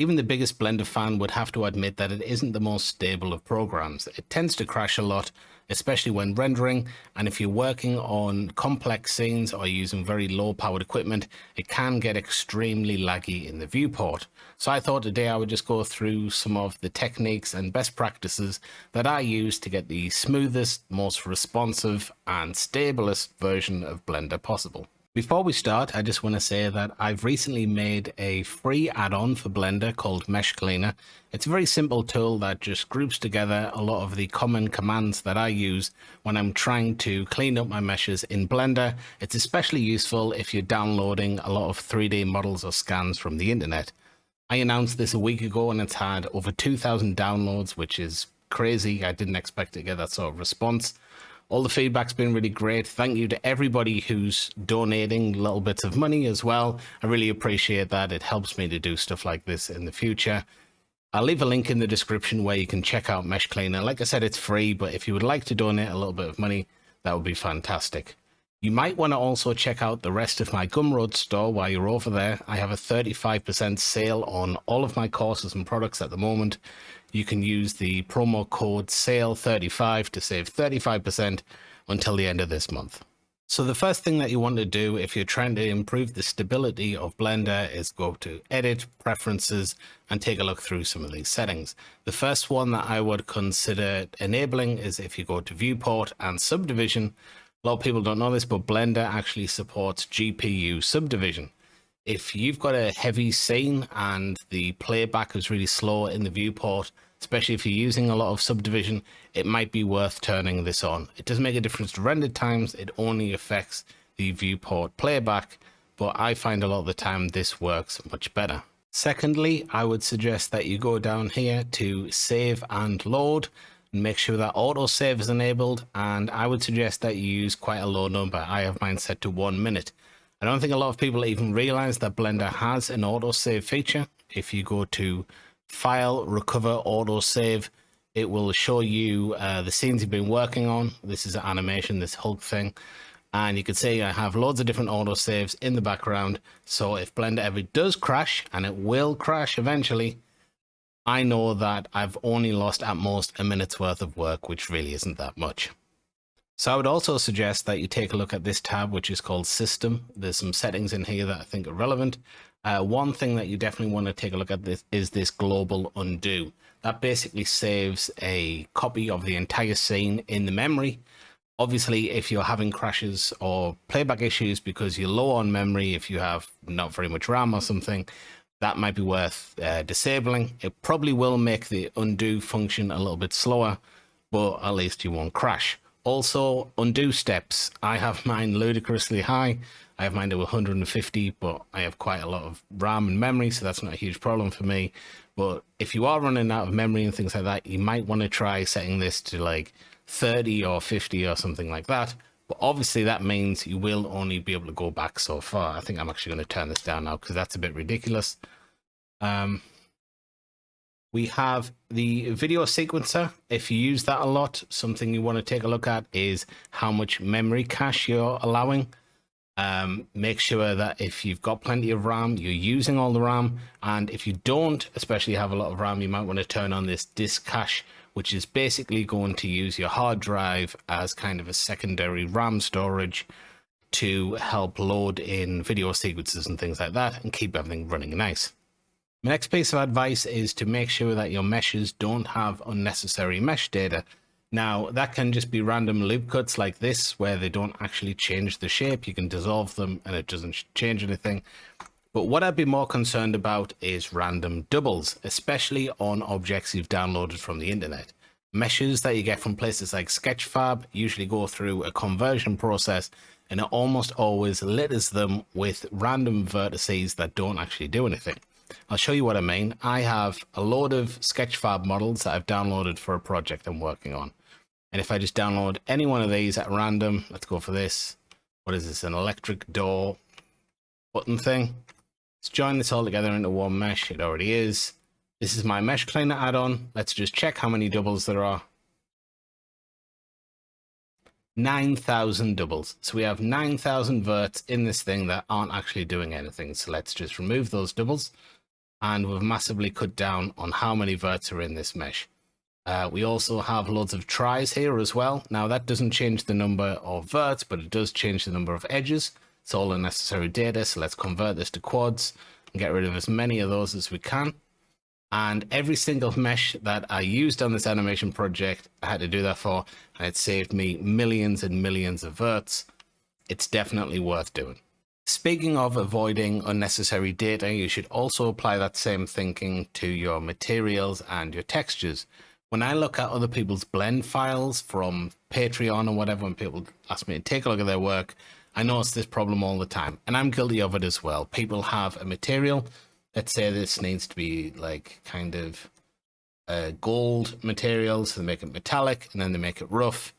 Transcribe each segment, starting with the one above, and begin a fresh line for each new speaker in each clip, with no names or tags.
Even the biggest Blender fan would have to admit that it isn't the most stable of programs. It tends to crash a lot, especially when rendering, and if you're working on complex scenes or using very low powered equipment, it can get extremely laggy in the viewport. So I thought today I would just go through some of the techniques and best practices that I use to get the smoothest, most responsive and stablest version of Blender possible. Before we start, I just want to say that I've recently made a free add-on for Blender called Mesh Cleaner. It's a very simple tool that just groups together a lot of the common commands that I use when I'm trying to clean up my meshes in Blender. It's especially useful if you're downloading a lot of 3D models or scans from the internet. I announced this a week ago and it's had over 2,000 downloads, which is crazy. I didn't expect to get that sort of response. All the feedback's been really great. Thank you to everybody who's donating little bits of money as well. I really appreciate that. It helps me to do stuff like this in the future. I'll leave a link in the description where you can check out Mesh Cleaner. Like I said, it's free, but if you would like to donate a little bit of money, that would be fantastic. You might want to also check out the rest of my Gumroad store while you're over there. I have a 35% sale on all of my courses and products at the moment. You can use the promo code SALE35 to save 35% until the end of this month. So the first thing that you want to do if you're trying to improve the stability of Blender is go to Edit, Preferences, and take a look through some of these settings. The first one that I would consider enabling is if you go to Viewport and Subdivision. A lot of people don't know this, but Blender actually supports GPU subdivision. If you've got a heavy scene and the playback is really slow in the viewport, especially if you're using a lot of subdivision, it might be worth turning this on. It doesn't make a difference to render times, it only affects the viewport playback, but I find a lot of the time this works much better. Secondly, I would suggest that you go down here to Save and Load, and make sure that autosave is enabled, and I would suggest that you use quite a low number. I have mine set to 1 minute. I don't think a lot of people even realize that Blender has an autosave feature. If you go to File, Recover, Autosave, it will show you the scenes you've been working on. This is an animation, this Hulk thing. And you can see I have loads of different autosaves in the background. So if Blender ever does crash, and it will crash eventually, I know that I've only lost at most a minute's worth of work, which really isn't that much. So I would also suggest that you take a look at this tab, which is called System. There's some settings in here that I think are relevant. One thing that you definitely want to take a look at is this global undo. That basically saves a copy of the entire scene in the memory. Obviously, if you're having crashes or playback issues because you're low on memory, if you have not very much RAM or something, that might be worth disabling. It probably will make the undo function a little bit slower, but at least you won't crash. Also, undo steps. I have mine ludicrously high. I have mine to 150, but I have quite a lot of RAM and memory, so that's not a huge problem for me. But if you are running out of memory and things like that, you might want to try setting this to like 30 or 50 or something like that. But obviously that means you will only be able to go back so far. I think I'm actually going to turn this down now because that's a bit ridiculous. We have the video sequencer. If you use that a lot, something you want to take a look at is how much memory cache you're allowing. Make sure that if you've got plenty of RAM, you're using all the RAM. And if you don't, especially have a lot of RAM, you might want to turn on this disk cache, which is basically going to use your hard drive as kind of a secondary RAM storage to help load in video sequences and things like that and keep everything running nice. My next piece of advice is to make sure that your meshes don't have unnecessary mesh data. Now, that can just be random loop cuts like this, where they don't actually change the shape. You can dissolve them and it doesn't change anything. But what I'd be more concerned about is random doubles, especially on objects you've downloaded from the internet. Meshes that you get from places like Sketchfab usually go through a conversion process, and it almost always litters them with random vertices that don't actually do anything. I'll show you what I mean. I have a load of Sketchfab models that I've downloaded for a project I'm working on. And if I just download any one of these at random, let's go for this. What is this? An electric door button thing. Let's join this all together into one mesh. It already is. This is my Mesh Cleaner add-on. Let's just check how many doubles there are. 9,000 doubles. So we have 9,000 verts in this thing that aren't actually doing anything. So let's just remove those doubles. and we've massively cut down on how many verts are in this mesh. We also have loads of tries here as well. Now that doesn't change the number of verts, but it does change the number of edges. It's all unnecessary data, so let's convert this to quads and get rid of as many of those as we can. And every single mesh that I used on this animation project, I had to do that for, and it saved me millions and millions of verts. It's definitely worth doing. Speaking of avoiding unnecessary data, you should also apply that same thinking to your materials and your textures. When I look at other people's blend files from Patreon or whatever, when people ask me to take a look at their work, I notice this problem all the time, and I'm guilty of it as well. People have a material, let's say this needs to be like kind of gold material, so they make it metallic and then they make it rough.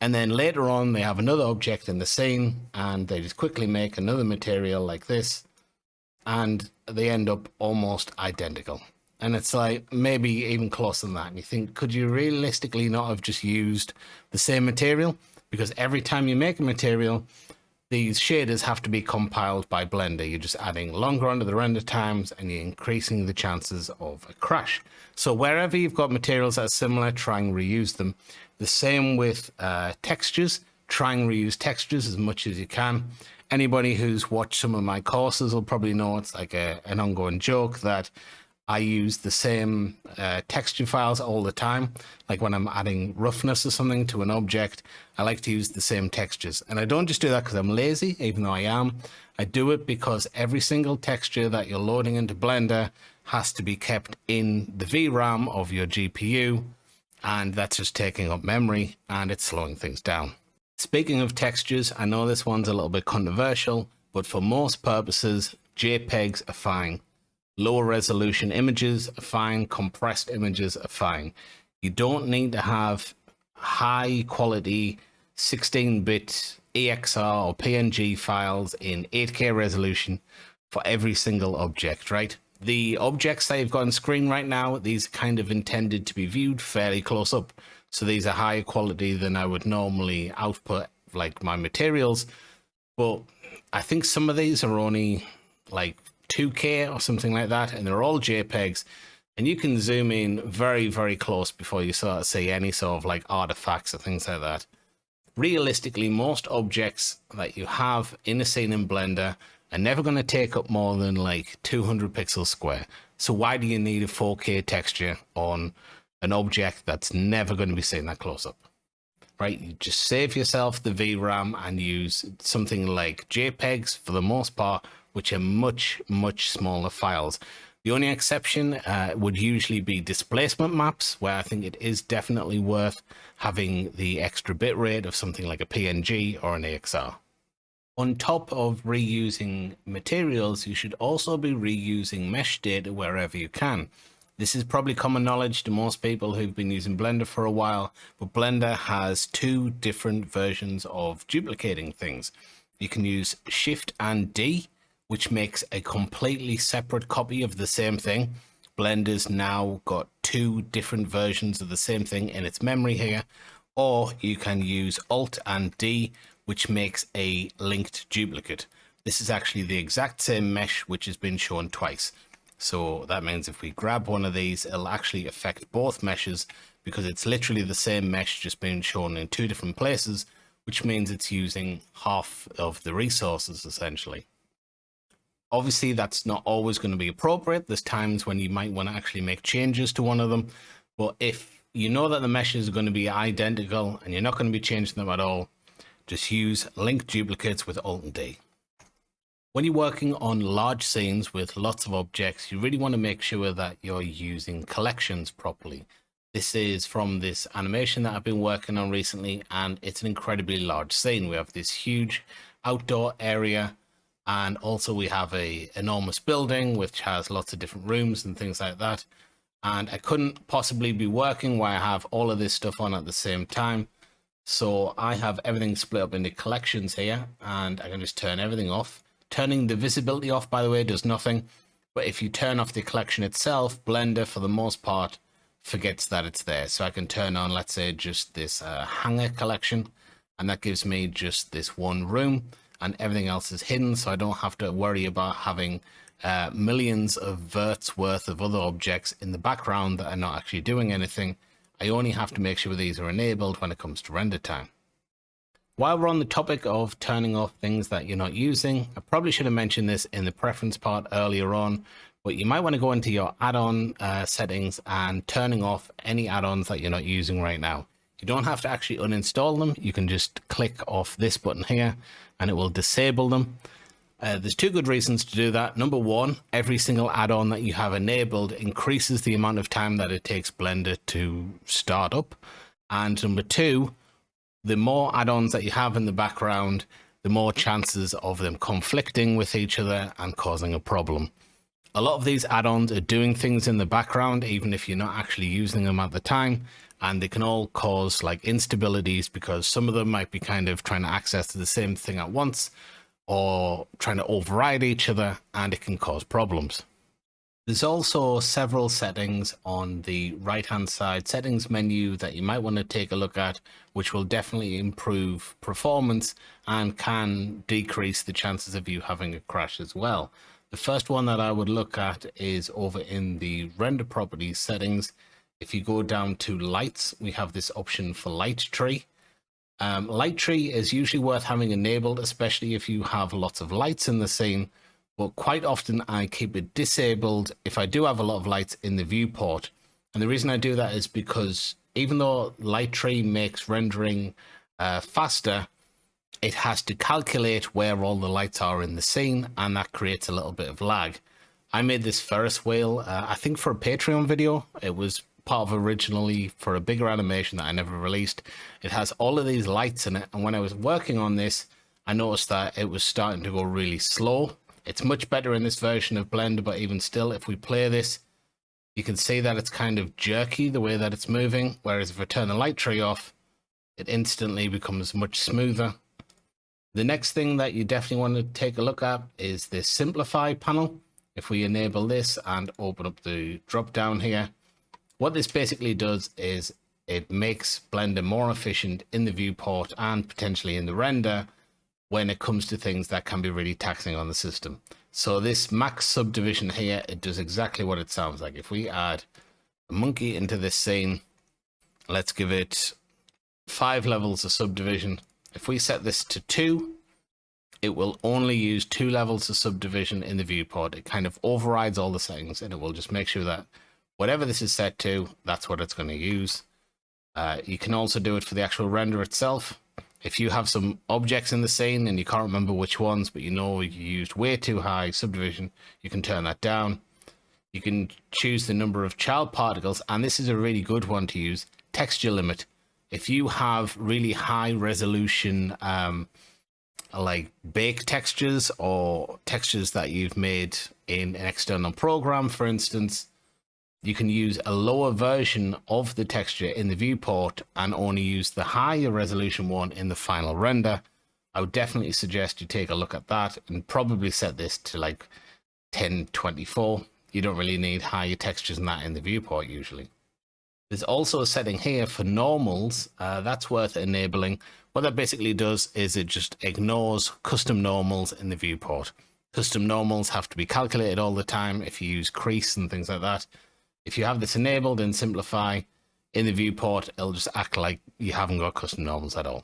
And then later on, they have another object in the scene and they just quickly make another material like this, and they end up almost identical. And it's like maybe even closer than that. And you think, could you realistically not have just used the same material? Because every time you make a material, these shaders have to be compiled by Blender. You're just adding longer onto the render times and you're increasing the chances of a crash. So wherever you've got materials that are similar, try and reuse them. The same with textures. Try and reuse textures as much as you can. Anybody who's watched some of my courses will probably know it's like an ongoing joke that I use the same texture files all the time. Like when I'm adding roughness or something to an object, I like to use the same textures. And I don't just do that because I'm lazy, even though I am. I do it because every single texture that you're loading into Blender has to be kept in the VRAM of your GPU. And that's just taking up memory and it's slowing things down. Speaking of textures, I know this one's a little bit controversial, but for most purposes, JPEGs are fine. Lower resolution images are fine. Compressed images are fine. You don't need to have high quality 16-bit EXR or PNG files in 8K resolution for every single object, right? The objects that you've got on screen right now, these are kind of intended to be viewed fairly close up. So these are higher quality than I would normally output like my materials. But I think some of these are only like 2K or something like that, and they're all JPEGs, and you can zoom in very, very close before you start to see any sort of like artifacts or things like that. Realistically, most objects that you have in a scene in Blender are never going to take up more than like 200 pixels square. So why do you need a 4K texture on an object that's never going to be seen that close up? Right? You just save yourself the VRAM and use something like JPEGs for the most part, which are much, much smaller files. The only exception would usually be displacement maps, where I think it is definitely worth having the extra bitrate of something like a PNG or an EXR. On top of reusing materials, you should also be reusing mesh data wherever you can. This is probably common knowledge to most people who've been using Blender for a while, but Blender has two different versions of duplicating things. You can use Shift and D, which makes a completely separate copy of the same thing. Blender's now got two different versions of the same thing in its memory here. Or you can use Alt and D, which makes a linked duplicate. This is actually the exact same mesh which has been shown twice. So that means if we grab one of these, it'll actually affect both meshes because it's literally the same mesh just being shown in two different places, which means it's using half of the resources essentially. Obviously, that's not always going to be appropriate. There's times when you might want to actually make changes to one of them. But if you know that the meshes are going to be identical and you're not going to be changing them at all, just use linked duplicates with Alt and D. When you're working on large scenes with lots of objects, you really want to make sure that you're using collections properly. This is from this animation that I've been working on recently, and it's an incredibly large scene. We have this huge outdoor area, and also we have a enormous building which has lots of different rooms and things like that. And I couldn't possibly be working while I have all of this stuff on at the same time. So I have everything split up into collections here, and I can just turn everything off. Turning the visibility off, by the way, does nothing. But if you turn off the collection itself, Blender, for the most part, forgets that it's there. So I can turn on, let's say, just this hanger collection, and that gives me just this one room, and everything else is hidden, so I don't have to worry about having millions of verts worth of other objects in the background that are not actually doing anything. I only have to make sure these are enabled when it comes to render time. While we're on the topic of turning off things that you're not using, I probably should have mentioned this in the preference part earlier on, but you might want to go into your add-on settings and turning off any add-ons that you're not using right now. You don't have to actually uninstall them. You can just click off this button here and it will disable them. There's two good reasons to do that. Number one, every single add-on that you have enabled increases the amount of time that it takes Blender to start up. And number two, the more add-ons that you have in the background, the more chances of them conflicting with each other and causing a problem. A lot of these add-ons are doing things in the background, even if you're not actually using them at the time, and they can all cause like instabilities because some of them might be kind of trying to access the same thing at once or trying to override each other, and it can cause problems. There's also several settings on the right-hand side settings menu that you might want to take a look at, which will definitely improve performance and can decrease the chances of you having a crash as well. The first one that I would look at is over in the render properties settings. If you go down to lights, we have this option for light tree. Light tree is usually worth having enabled, especially if you have lots of lights in the scene, but quite often I keep it disabled if I do have a lot of lights in the viewport. And the reason I do that is because even though light tree makes rendering faster, it has to calculate where all the lights are in the scene, and that creates a little bit of lag. I made this Ferris wheel, I think for a Patreon video. It was part of originally for a bigger animation that I never released. It has all of these lights in it, and when I was working on this, I noticed that it was starting to go really slow. It's much better in this version of Blender, but even still, if we play this, you can see that it's kind of jerky the way that it's moving, whereas if I turn the light tree off, it instantly becomes much smoother. The next thing that you definitely want to take a look at is this simplify panel. If we enable this and open up the drop down here, what this basically does is it makes Blender more efficient in the viewport and potentially in the render when it comes to things that can be really taxing on the system. So this max subdivision here, it does exactly what it sounds like. If we add a monkey into this scene, let's give it 5 levels of subdivision. If we set this to 2, it will only use 2 levels of subdivision in the viewport. It kind of overrides all the settings, and it will just make sure that whatever this is set to, that's what it's going to use. You can also do it for the actual render itself. If you have some objects in the scene and you can't remember which ones, but you know you used way too high subdivision, you can turn that down. You can choose the number of child particles, and this is a really good one to use, texture limit. If you have really high resolution like bake textures or textures that you've made in an external program, for instance, you can use a lower version of the texture in the viewport and only use the higher resolution one in the final render. I would definitely suggest you take a look at that and probably set this to like 1024. You don't really need higher textures than that in the viewport usually. There's also a setting here for normals, that's worth enabling. What that basically does is it just ignores custom normals in the viewport. Custom normals have to be calculated all the time if you use crease and things like that. If you have this enabled in Simplify in the viewport, it'll just act like you haven't got custom normals at all.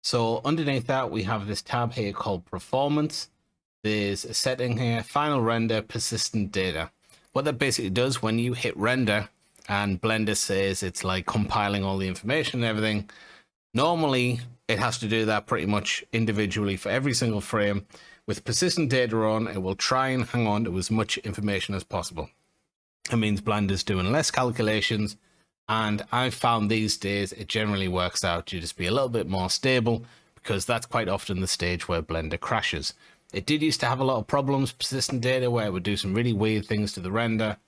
So underneath that, we have this tab here called Performance. There's a setting here, Final Render, Persistent Data. What that basically does when you hit render and Blender says it's like compiling all the information and everything, normally it has to do that pretty much individually for every single frame. With persistent data on, it will try and hang on to as much information as possible. It means Blender's doing less calculations, and I've found these days it generally works out to just be a little bit more stable, because that's quite often the stage where Blender crashes. It did used to have a lot of problems, persistent data, where it would do some really weird things to the render,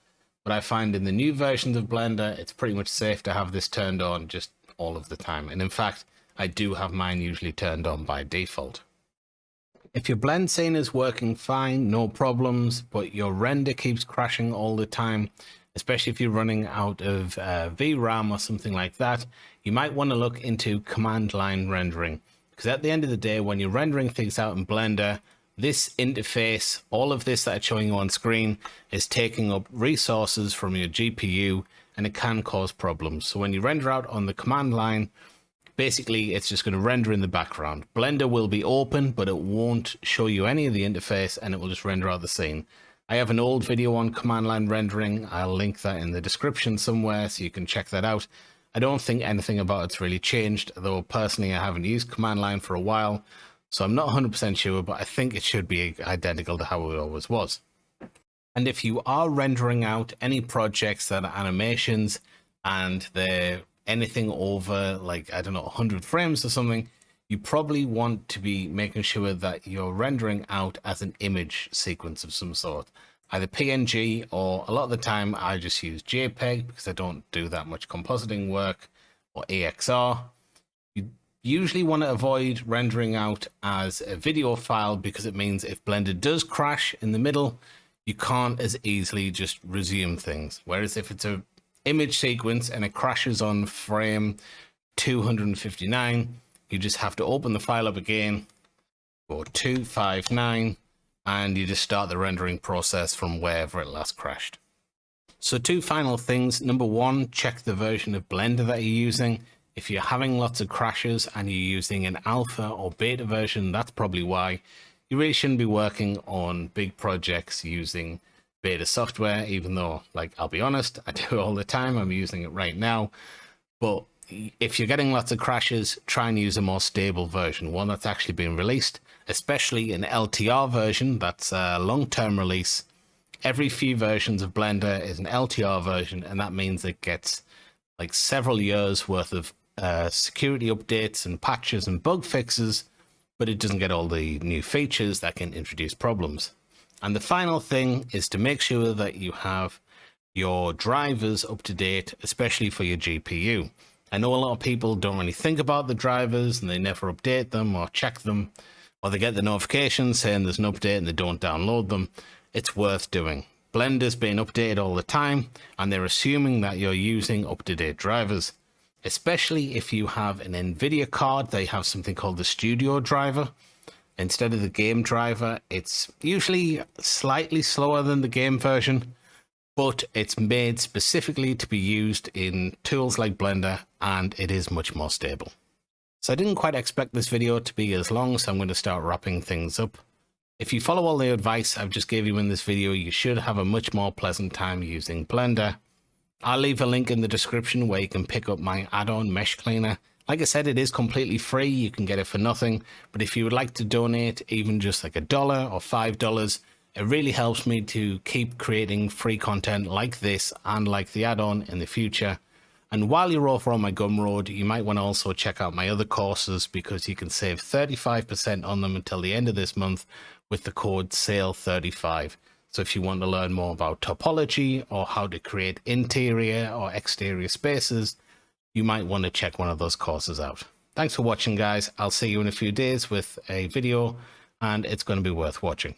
but I find in the new versions of Blender, it's pretty much safe to have this turned on just all of the time. And in fact, I do have mine usually turned on by default. If your blend scene is working fine, no problems, but your render keeps crashing all the time, especially if you're running out of VRAM or something like that, you might want to look into command line rendering. Because at the end of the day, when you're rendering things out in Blender, This interface, all of this that it's showing you on screen, is taking up resources from your GPU, and it can cause problems. So when you render out on the command line, basically it's just going to render in the background. Blender will be open, but it won't show you any of the interface, and it will just render out the scene. I have an old video on command line rendering. I'll link that in the description somewhere so you can check that out. I don't think anything about it's really changed, though personally I haven't used command line for a while, so I'm not 100% sure, but I think it should be identical to how it always was. And if you are rendering out any projects that are animations and they're anything over, like, I don't know, 100 frames or something, you probably want to be making sure that you're rendering out as an image sequence of some sort, either PNG, or a lot of the time I just use JPEG because I don't do that much compositing work, or AXR. You usually want to avoid rendering out as a video file because it means if Blender does crash in the middle, you can't as easily just resume things. Whereas if it's an image sequence and it crashes on frame 259, you just have to open the file up again, go 259, and you just start the rendering process from wherever it last crashed. So two final things. Number one, check the version of Blender that you're using. If you're having lots of crashes and you're using an alpha or beta version, that's probably why. You really shouldn't be working on big projects using beta software, even though, like, I'll be honest, I do it all the time. I'm using it right now. But if you're getting lots of crashes, try and use a more stable version, one that's actually been released, especially an LTR version. That's a long-term release. Every few versions of Blender is an LTR version, and that means it gets like several years worth of security updates and patches and bug fixes, but it doesn't get all the new features that can introduce problems. And the final thing is to make sure that you have your drivers up to date, especially for your GPU. I know a lot of people don't really think about the drivers and they never update them or check them, or they get the notification saying there's an update and they don't download them. It's worth doing. Blender's being updated all the time, and they're assuming that you're using up-to-date drivers. Especially if you have an NVIDIA card, they have something called the Studio driver. Instead of the game driver, it's usually slightly slower than the game version, but it's made specifically to be used in tools like Blender, and it is much more stable. So I didn't quite expect this video to be as long, so I'm going to start wrapping things up. If you follow all the advice I've just gave you in this video, you should have a much more pleasant time using Blender. I'll leave a link in the description where you can pick up my add-on mesh cleaner. Like I said, it is completely free. You can get it for nothing. But if you would like to donate even just like $1 or $5, it really helps me to keep creating free content like this and like the add-on in the future. And while you're over on my Gumroad, you might want to also check out my other courses, because you can save 35% on them until the end of this month with the code SALE35. So if you want to learn more about topology or how to create interior or exterior spaces, you might want to check one of those courses out. Thanks for watching, guys. I'll see you in a few days with a video, and it's going to be worth watching.